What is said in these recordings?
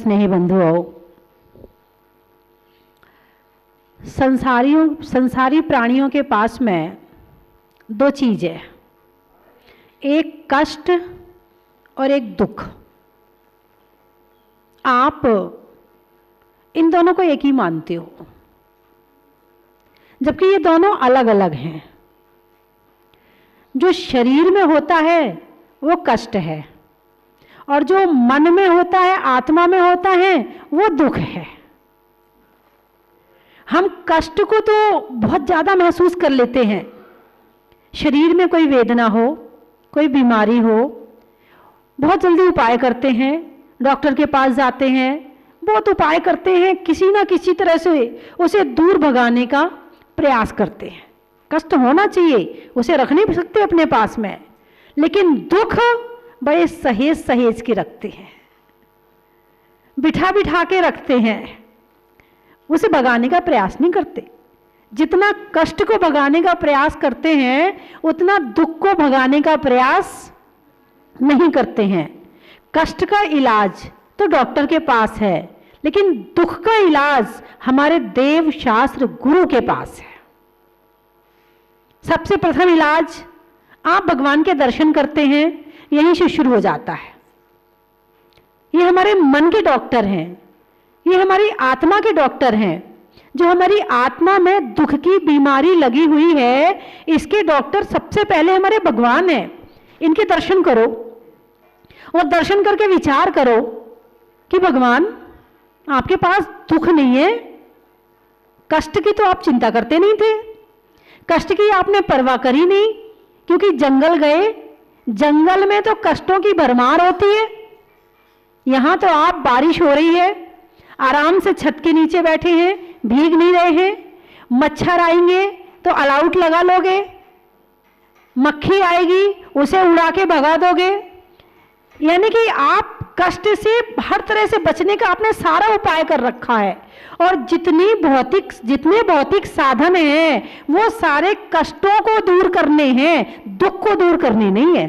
स्नेही बंधुओं, संसारी प्राणियों के पास में दो चीज़ है, एक कष्ट और एक दुख। आप इन दोनों को एक ही मानते हो, जबकि ये दोनों अलग अलग हैं। जो शरीर में होता है वो कष्ट है, और जो मन में होता है, आत्मा में होता है, वो दुख है। हम कष्ट को तो बहुत ज़्यादा महसूस कर लेते हैं। शरीर में कोई वेदना हो, कोई बीमारी हो, बहुत जल्दी उपाय करते हैं, डॉक्टर के पास जाते हैं, बहुत उपाय करते हैं, किसी ना किसी तरह से उसे दूर भगाने का प्रयास करते हैं। कष्ट होना चाहिए, उसे रख नहीं सकते अपने पास में, लेकिन दुख बड़े सहेज सहेज के रखते हैं, बिठा बिठा के रखते हैं, उसे भगाने का प्रयास नहीं करते। जितना कष्ट को भगाने का प्रयास करते हैं, उतना दुख को भगाने का प्रयास नहीं करते हैं। कष्ट का इलाज तो डॉक्टर के पास है, लेकिन दुख का इलाज हमारे देव शास्त्र गुरु के पास है। सबसे प्रथम इलाज, आप भगवान के दर्शन करते हैं, यहीं से शुरू हो जाता है। ये हमारे मन के डॉक्टर हैं, ये हमारी आत्मा के डॉक्टर हैं। जो हमारी आत्मा में दुख की बीमारी लगी हुई है, इसके डॉक्टर सबसे पहले हमारे भगवान हैं। इनके दर्शन करो और दर्शन करके विचार करो कि भगवान, आपके पास दुख नहीं है, कष्ट की तो आप चिंता करते नहीं थे, कष्ट की आपने परवाह करी नहीं, क्योंकि जंगल गए, जंगल में तो कष्टों की भरमार होती है। यहां तो आप, बारिश हो रही है, आराम से छत के नीचे बैठे हैं, भीग नहीं रहे हैं। मच्छर आएंगे तो ऑल आउट लगा लोगे, मक्खी आएगी उसे उड़ा के भगा दोगे। यानी कि आप कष्ट से हर तरह से बचने का आपने सारा उपाय कर रखा है, और जितने भौतिक साधन हैं वो सारे कष्टों को दूर करने हैं, दुख को दूर करने नहीं है।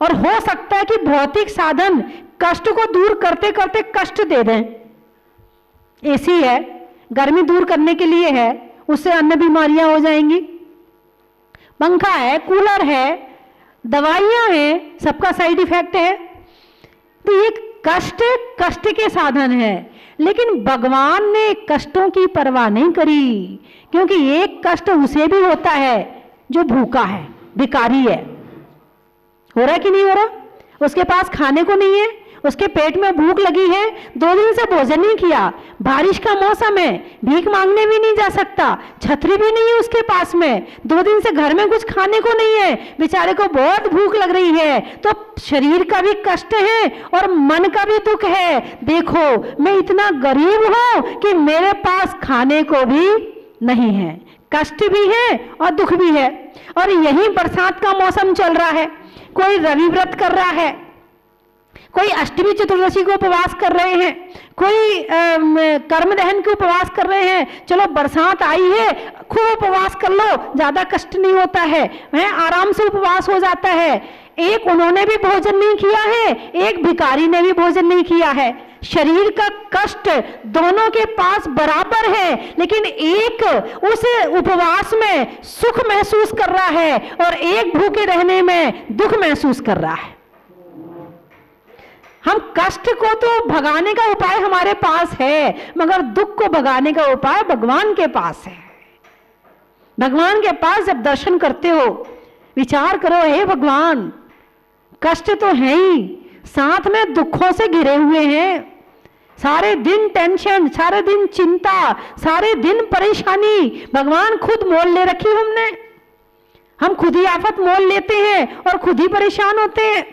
और हो सकता है कि भौतिक साधन कष्ट को दूर करते करते कष्ट दे दें। एसी है, गर्मी दूर करने के लिए है, उससे अन्य बीमारियां हो जाएंगी। पंखा है, कूलर है, दवाइयां हैं, सबका साइड इफेक्ट है। तो ये कष्ट के साधन है, लेकिन भगवान ने कष्टों की परवाह नहीं करी, क्योंकि एक कष्ट उसे भी होता है जो भूखा है, भिखारी है। हो रहा कि नहीं हो रहा? उसके पास खाने को नहीं है, उसके पेट में भूख लगी है, 2 दिन से भोजन नहीं किया, बारिश का मौसम है, भीख मांगने भी नहीं जा सकता, छतरी भी नहीं है उसके पास में, 2 दिन से घर में कुछ खाने को नहीं है, बेचारे को बहुत भूख लग रही है। तो शरीर का भी कष्ट है और मन का भी दुख है। देखो, मैं इतना गरीब हूं कि मेरे पास खाने को भी नहीं है, कष्ट भी है और दुख भी है। और यही बरसात का मौसम चल रहा है, कोई रवि व्रत कर रहा है, कोई अष्टमी चतुर्दशी को उपवास कर रहे हैं, कोई कर्म दहन के उपवास कर रहे हैं। चलो बरसात आई है, खूब उपवास कर लो, ज्यादा कष्ट नहीं होता है, आराम से उपवास हो जाता है। एक उन्होंने भी भोजन नहीं किया है, एक भिखारी ने भी भोजन नहीं किया है। शरीर का कष्ट दोनों के पास बराबर है, लेकिन एक उस उपवास में सुख महसूस कर रहा है और एक भूखे रहने में दुख महसूस कर रहा है। हम कष्ट को तो भगाने का उपाय हमारे पास है, मगर दुख को भगाने का उपाय भगवान के पास है। भगवान के पास जब दर्शन करते हो, विचार करो, हे भगवान, कष्ट तो है ही, साथ में दुखों से घिरे हुए हैं। सारे दिन टेंशन, सारे दिन चिंता, सारे दिन परेशानी भगवान खुद मोल ले रखी हमने। हम खुद ही आफत मोल लेते हैं और खुद ही परेशान होते हैं।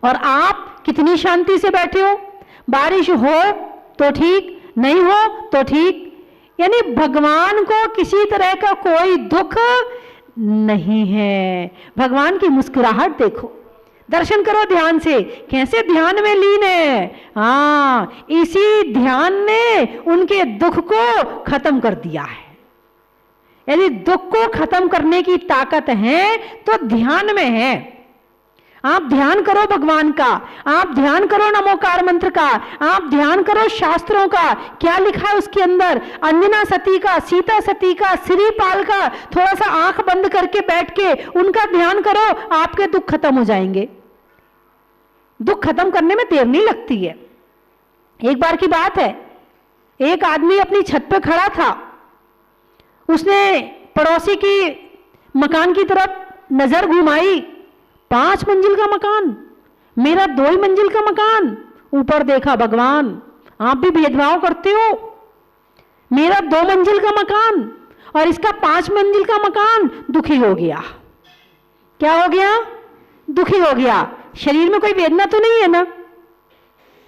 और आप कितनी शांति से बैठे हो, बारिश हो तो ठीक, नहीं हो तो ठीक। यानी भगवान को किसी तरह का कोई दुख नहीं है। भगवान की मुस्कुराहट देखो, दर्शन करो ध्यान से, कैसे ध्यान में लीन है। हाँ, इसी ध्यान ने उनके दुख को खत्म कर दिया है। यदि दुख को खत्म करने की ताकत है तो ध्यान में है। आप ध्यान करो भगवान का, आप ध्यान करो नमोकार मंत्र का, आप ध्यान करो शास्त्रों का, क्या लिखा है उसके अंदर, अंजना सती का, सीता सती का, श्रीपाल का, थोड़ा सा आंख बंद करके बैठ के उनका ध्यान करो, आपके दुख खत्म हो जाएंगे। दुख खत्म करने में देर नहीं लगती है। एक बार की बात है, एक आदमी अपनी छत पे खड़ा था, उसने पड़ोसी की मकान की तरफ नजर घुमाई, 5 मंजिल का मकान, मेरा 2 ही मंजिल का मकान। ऊपर देखा, भगवान आप भी भेदभाव करते हो, मेरा 2 मंजिल का मकान और इसका 5 मंजिल का मकान। दुखी हो गया। क्या हो गया? दुखी हो गया। शरीर में कोई वेदना तो नहीं है ना,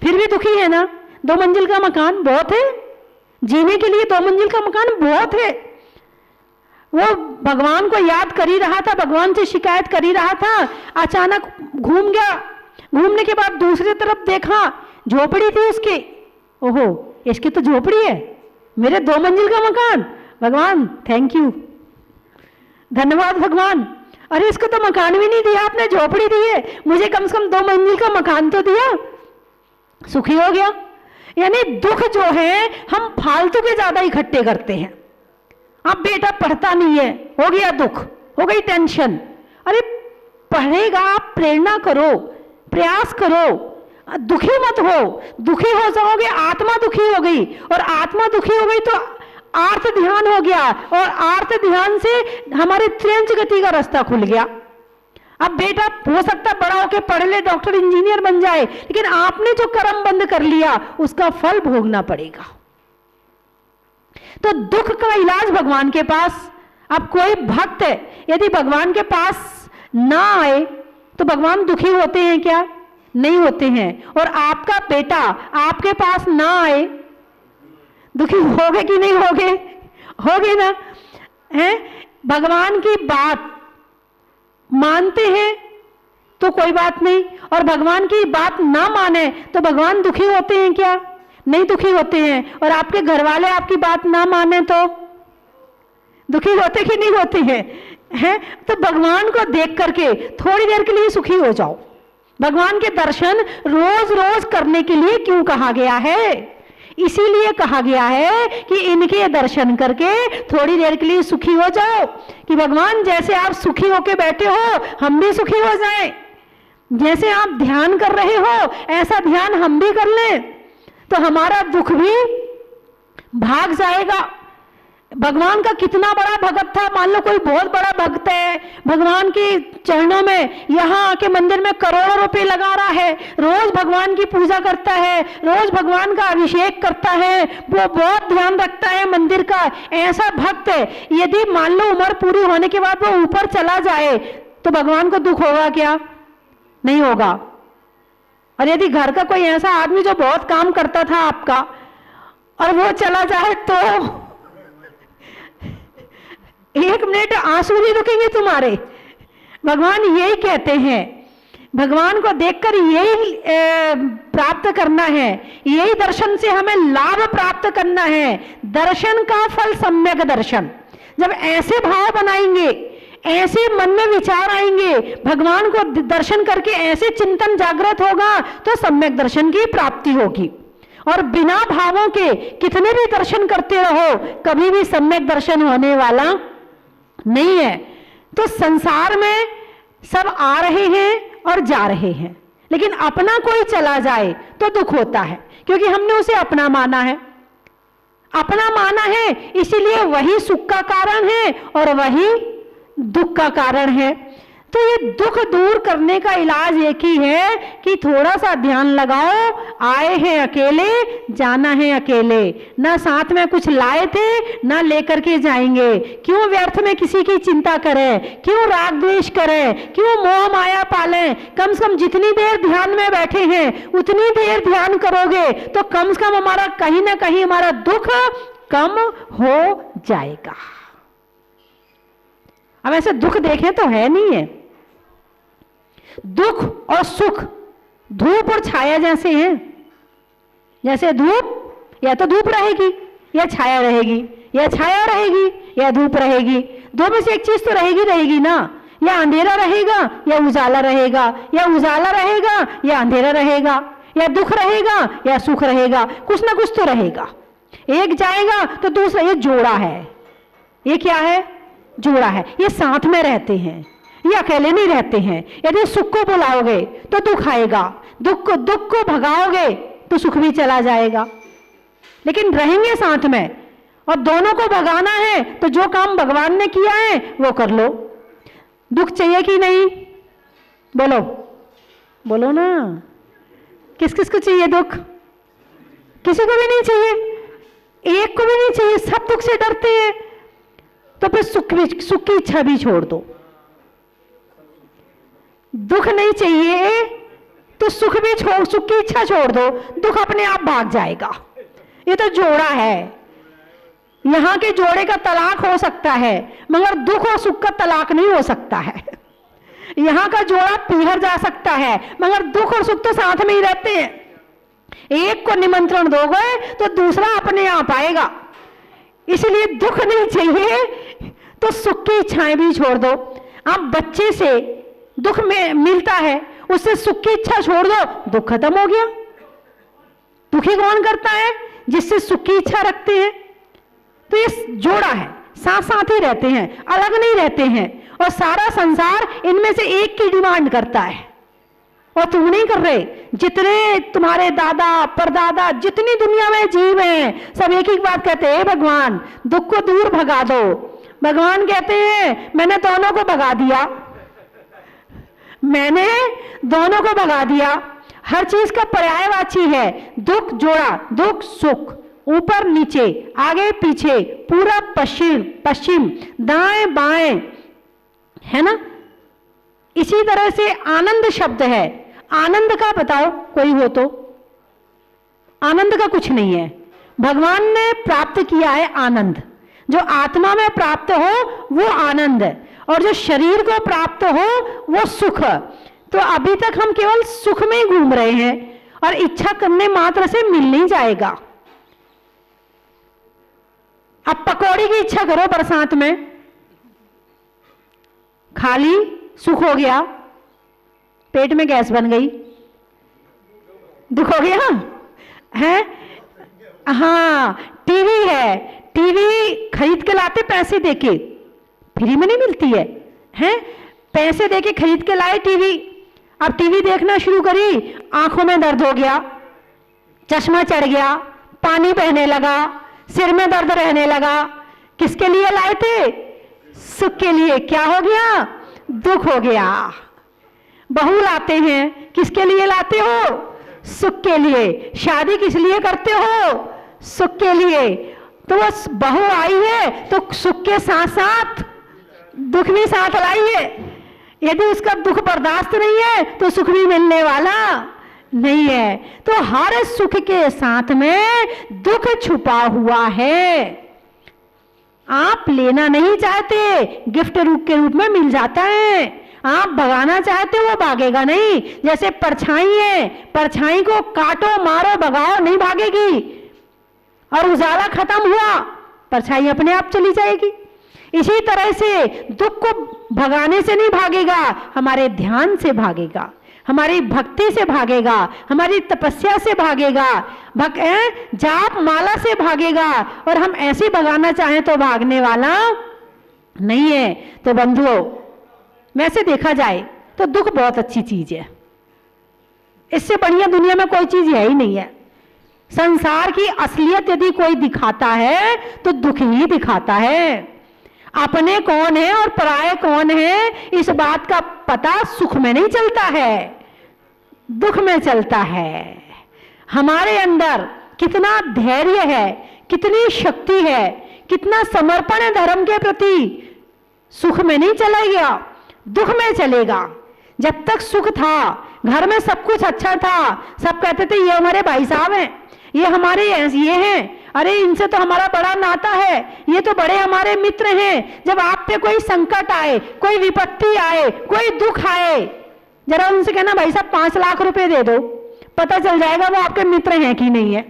फिर भी दुखी है ना। 2 मंजिल का मकान बहुत है, जीने के लिए 2 मंजिल का मकान बहुत है। वो भगवान को याद कर ही रहा था, भगवान से शिकायत कर ही रहा था, अचानक घूम गया। घूमने के बाद दूसरी तरफ देखा, झोपड़ी थी उसकी। ओहो, इसकी तो झोपड़ी है, मेरे 2 मंजिल का मकान। भगवान थैंक यू, धन्यवाद भगवान। अरे इसको तो मकान भी नहीं दिया आपने, झोपड़ी दी है, मुझे कम से कम 2 मंजिल का मकान तो दिया। सुखी हो गया। यानी दुख जो है हम फालतू के ज्यादा इकट्ठे करते हैं। अब बेटा पढ़ता नहीं है, हो गया दुख, हो गई टेंशन। अरे पढ़ेगा, आप प्रेरणा करो, प्रयास करो, दुखी मत हो। दुखी हो जाओगे, आत्मा दुखी हो गई, और आत्मा दुखी हो गई तो आर्त ध्यान हो गया, और आर्त ध्यान से हमारे त्रियंच गति का रास्ता खुल गया। अब बेटा हो सकता बड़ा होके पढ़ ले, डॉक्टर इंजीनियर बन जाए, लेकिन आपने जो कर्म बंद कर लिया उसका फल भोगना पड़ेगा। तो दुख का इलाज भगवान के पास। अब कोई भक्त है, यदि भगवान के पास ना आए तो भगवान दुखी होते हैं क्या? नहीं होते हैं। और आपका बेटा आपके पास ना आए, दुखी होगे कि नहीं होगे? होगे ना। हैं? भगवान की बात मानते हैं तो कोई बात नहीं, और भगवान की बात ना माने तो भगवान दुखी होते हैं क्या? नहीं दुखी होते हैं। और आपके घर वाले आपकी बात ना माने तो दुखी होते कि नहीं होते हैं? तो भगवान को देख करके थोड़ी देर के लिए सुखी हो जाओ। भगवान के दर्शन रोज रोज करने के लिए क्यों कहा गया है? इसीलिए कहा गया है कि इनके दर्शन करके थोड़ी देर के लिए सुखी हो जाओ, कि भगवान जैसे आप सुखी होके बैठे हो हम भी सुखी हो जाएं। जैसे आप ध्यान कर रहे हो ऐसा ध्यान हम भी कर लें, तो हमारा दुख भी भाग जाएगा। भगवान का कितना बड़ा भगत था, मान लो कोई बहुत बड़ा भक्त है, भगवान के चरणों में यहाँ आके मंदिर में करोड़ों रुपए लगा रहा है, रोज भगवान की पूजा करता है, रोज भगवान का अभिषेक करता है, वो बहुत ध्यान रखता है मंदिर का, ऐसा भक्त है। यदि मान लो उम्र पूरी होने के बाद वो ऊपर चला जाए तो भगवान को दुख होगा क्या? नहीं होगा। और यदि घर का कोई ऐसा आदमी जो बहुत काम करता था आपका और वो चला जाए तो 1 मिनट आंसू नहीं रुकेंगे तुम्हारे। भगवान यही कहते हैं, भगवान को देखकर यही प्राप्त करना है, यही दर्शन से हमें लाभ प्राप्त करना है। दर्शन का फल सम्यक दर्शन। जब ऐसे भाव बनाएंगे, ऐसे मन में विचार आएंगे, भगवान को दर्शन करके ऐसे चिंतन जागृत होगा तो सम्यक दर्शन की प्राप्ति होगी। और बिना भावों के कितने भी दर्शन करते रहो, कभी भी सम्यक दर्शन होने वाला नहीं है। तो संसार में सब आ रहे हैं और जा रहे हैं, लेकिन अपना कोई चला जाए तो दुख होता है, क्योंकि हमने उसे अपना माना है। अपना माना है, इसीलिए वही सुख का कारण है और वही दुख का कारण है। तो ये दुख दूर करने का इलाज एक ही है कि थोड़ा सा ध्यान लगाओ। आए हैं अकेले, जाना है अकेले, ना साथ में कुछ लाए थे ना लेकर के जाएंगे। क्यों व्यर्थ में किसी की चिंता करें, क्यों राग द्वेष करें, क्यों मोह माया पालें। कम से कम जितनी देर ध्यान में बैठे हैं उतनी देर ध्यान करोगे तो कम से कम हमारा कहीं ना कहीं हमारा दुख कम हो जाएगा। अब ऐसे दुख देखें तो है नहीं है। दुख और सुख धूप और छाया जैसे हैं। जैसे धूप, या तो धूप रहेगी या छाया रहेगी, या छाया रहेगी या धूप रहेगी। दो में से एक चीज तो रहेगी ना। या अंधेरा रहेगा या उजाला रहेगा, या उजाला रहेगा या अंधेरा रहेगा, या दुख रहेगा या सुख रहेगा, कुछ ना कुछ तो रहेगा। एक जाएगा तो दूसरा, ये जोड़ा है। ये क्या है? जोड़ा है। ये साथ में रहते हैं, ये अकेले नहीं रहते हैं। यदि सुख को बुलाओगे तो दुख आएगा, दुख को भगाओगे तो सुख भी चला जाएगा, लेकिन रहेंगे साथ में। और दोनों को भगाना है तो जो काम भगवान ने किया है वो कर लो। दुख चाहिए कि नहीं? बोलो बोलो ना, किस किस को चाहिए दुख? किसी को भी नहीं चाहिए, एक को भी नहीं चाहिए, सब दुख से डरते हैं। तो फिर सुख की इच्छा भी छोड़ दो। दुख नहीं चाहिए तो सुख की इच्छा छोड़ दो, दुख अपने आप भाग जाएगा। ये तो जोड़ा है। यहां के जोड़े का तलाक हो सकता है, मगर दुख और सुख का तलाक नहीं हो सकता है। यहां का जोड़ा पिघल जा सकता है, मगर दुख और सुख तो साथ में ही रहते हैं। एक को निमंत्रण दोगे तो दूसरा अपने आप आएगा। इसलिए दुख नहीं चाहिए तो सुख की इच्छाएं भी छोड़ दो। आप बच्चे से दुख में मिलता है, उससे सुख की इच्छा छोड़ दो, दुख खत्म हो गया। दुखी कौन करता है? जिससे सुख की इच्छा रखते हैं। तो ये जोड़ा है, साथ साथ ही रहते हैं, अलग नहीं रहते हैं। और सारा संसार इनमें से एक की डिमांड करता है, और तुम नहीं कर रहे। जितने तुम्हारे दादा परदादा, जितनी दुनिया में जीव हैं, सब एक ही बात कहते हैं, भगवान दुख को दूर भगा दो। भगवान कहते हैं मैंने दोनों को भगा दिया, मैंने दोनों को भगा दिया। हर चीज का पर्यायवाची है। दुख जोड़ा, दुख सुख, ऊपर नीचे, आगे पीछे, पूरब पश्चिम, दाएं बाएं, है ना। इसी तरह से आनंद शब्द है। आनंद का बताओ कोई हो तो? आनंद का कुछ नहीं है। भगवान ने प्राप्त किया है आनंद। जो आत्मा में प्राप्त हो वो आनंद है, और जो शरीर को प्राप्त हो वो सुख। तो अभी तक हम केवल सुख में ही घूम रहे हैं, और इच्छा करने मात्र से मिल नहीं जाएगा। अब पकौड़ी की इच्छा करो बरसात में, खाली सुख हो गया, पेट में गैस बन गई, दुख हो गया है। हाँ, टीवी है, टीवी खरीद के लाते पैसे देके, फ्री में नहीं मिलती है, हैं? पैसे देके खरीद के लाए टीवी। अब टीवी देखना शुरू करी, आंखों में दर्द हो गया, चश्मा चढ़ गया, पानी बहने लगा, सिर में दर्द रहने लगा। किसके लिए लाए थे? सुख के लिए। क्या हो गया? दुख हो गया। बहू लाते हैं, किसके लिए लाते हो? सुख के लिए। शादी किस लिए करते हो? सुख के लिए। तो वो बहू आई है तो सुख के साथ साथ दुख भी साथ लाई है। यदि उसका दुख बर्दाश्त नहीं है तो सुख भी मिलने वाला नहीं है। तो हर सुख के साथ में दुख छुपा हुआ है। आप लेना नहीं चाहते, गिफ्ट रूप के रूप में मिल जाता है। आप भगाना चाहते हो, वो भागेगा नहीं। जैसे परछाई है, परछाई को काटो मारो भगाओ नहीं भागेगी, और उजाला खत्म हुआ, परछाई अपने आप चली जाएगी। इसी तरह से दुख को भगाने से नहीं भागेगा, हमारे ध्यान से भागेगा, हमारी भक्ति से भागेगा, हमारी तपस्या से भागेगा, जाप माला से भागेगा। और हम ऐसे भगाना चाहें तो भागने वाला नहीं है। तो बंधुओं, वैसे देखा जाए तो दुख बहुत अच्छी चीज है। इससे बढ़िया दुनिया में कोई चीज है ही नहीं है। संसार की असलियत यदि कोई दिखाता है तो दुख ही दिखाता है। अपने कौन है और पराये कौन है, इस बात का पता सुख में नहीं चलता है, दुख में चलता है। हमारे अंदर कितना धैर्य है, कितनी शक्ति है, कितना समर्पण है धर्म के प्रति, सुख में नहीं चलेगा, दुख में चलेगा। जब तक सुख था, घर में सब कुछ अच्छा था, सब कहते थे ये हमारे भाई साहब हैं, ये हमारे ये हैं, अरे इनसे तो हमारा बड़ा नाता है, ये तो बड़े हमारे मित्र हैं। जब आप पे कोई संकट आए, कोई विपत्ति आए, कोई दुख आए, जरा उनसे कहना भाई साहब 5 लाख रुपए दे दो, पता चल जाएगा वो आपके मित्र हैं कि नहीं है,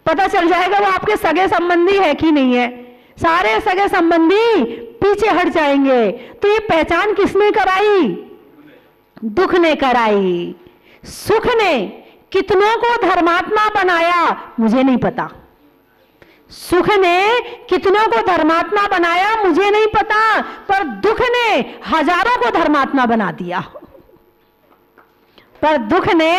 पता चल जाएगा वो आपके सगे संबंधी है कि नहीं है। सारे सगे संबंधी पीछे हट जाएंगे। तो ये पहचान किसने कराई? दुख ने कराई। सुख ने कितनों को धर्मात्मा बनाया मुझे नहीं पता। सुख ने कितनों को धर्मात्मा बनाया मुझे नहीं पता, पर दुख ने हजारों को धर्मात्मा बना दिया। पर दुख ने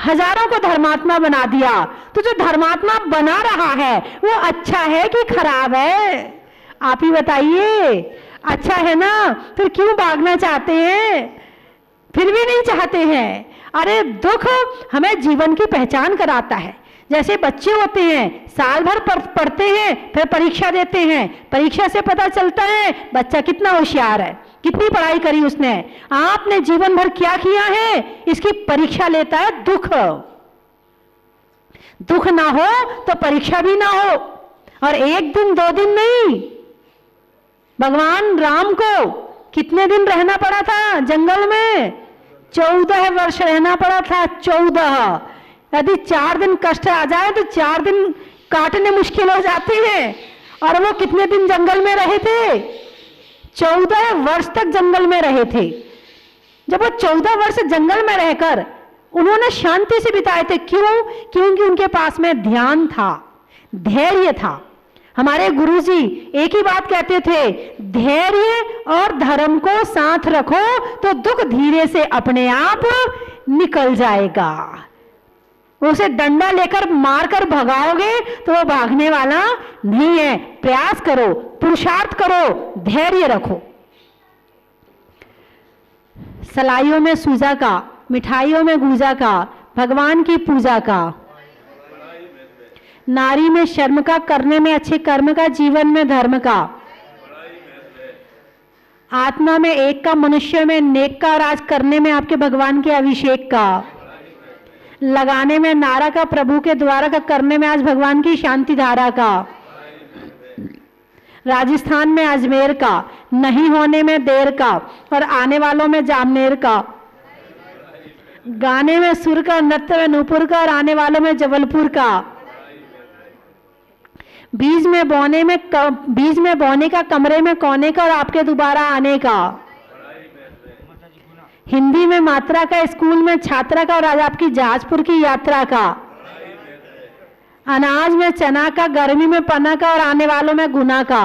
हजारों को धर्मात्मा बना दिया। तो जो धर्मात्मा बना रहा है वो अच्छा है कि खराब है? आप ही बताइए। अच्छा है ना, फिर क्यों भागना चाहते हैं? फिर भी नहीं चाहते हैं। अरे दुख हमें जीवन की पहचान कराता है। जैसे बच्चे होते हैं, साल भर पढ़ते हैं, फिर परीक्षा देते हैं। परीक्षा से पता चलता है बच्चा कितना होशियार है, कितनी पढ़ाई करी उसने। आपने जीवन भर क्या किया है, इसकी परीक्षा लेता है दुख। दुख ना हो तो परीक्षा भी ना हो। और एक दिन दो दिन नहीं, भगवान राम को कितने दिन रहना पड़ा था जंगल में? 14 वर्ष रहना पड़ा था। 14। यदि 4 दिन कष्ट आ जाए तो 4 दिन काटने मुश्किल हो जाते हैं। और वो कितने दिन जंगल में रहे थे? 14 वर्ष तक जंगल में रहे थे। जब वो 14 वर्ष जंगल में रहकर उन्होंने शांति से बिताए थे। क्यों? क्योंकि उनके पास में ध्यान था, धैर्य था। हमारे गुरुजी एक ही बात कहते थे, धैर्य और धर्म को साथ रखो तो दुख धीरे से अपने आप निकल जाएगा। उसे डंडा लेकर मारकर भगाओगे तो वो भागने वाला नहीं है। प्रयास करो, पुरुषार्थ करो, धैर्य रखो। सलाइयों में सूजा का, मिठाइयों में गूंजा का, भगवान की पूजा का, नारी में शर्म का, करने में अच्छे कर्म का, जीवन में धर्म का, आत्मा में एक का, मनुष्य में नेक का, और आज करने में आपके भगवान के अभिषेक का, लगाने में नारा का, प्रभु के द्वारा का, करने में आज भगवान की शांति धारा का, राजस्थान में अजमेर का, नहीं होने में देर का, और आने वालों में जामनेर का, गाने में सुर का, नृत्य में नूपुर का, और आने वालों में जबलपुर का, बीज में बोने का, कमरे में कोने का, और आपके दोबारा आने का, हिंदी में मात्रा का, स्कूल में छात्रा का, और आज आपकी जहाजपुर की यात्रा का, अनाज में चना का, गर्मी में पना का, और आने वालों में गुना का।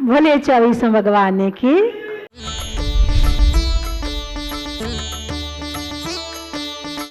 बोले 24 भगवान की।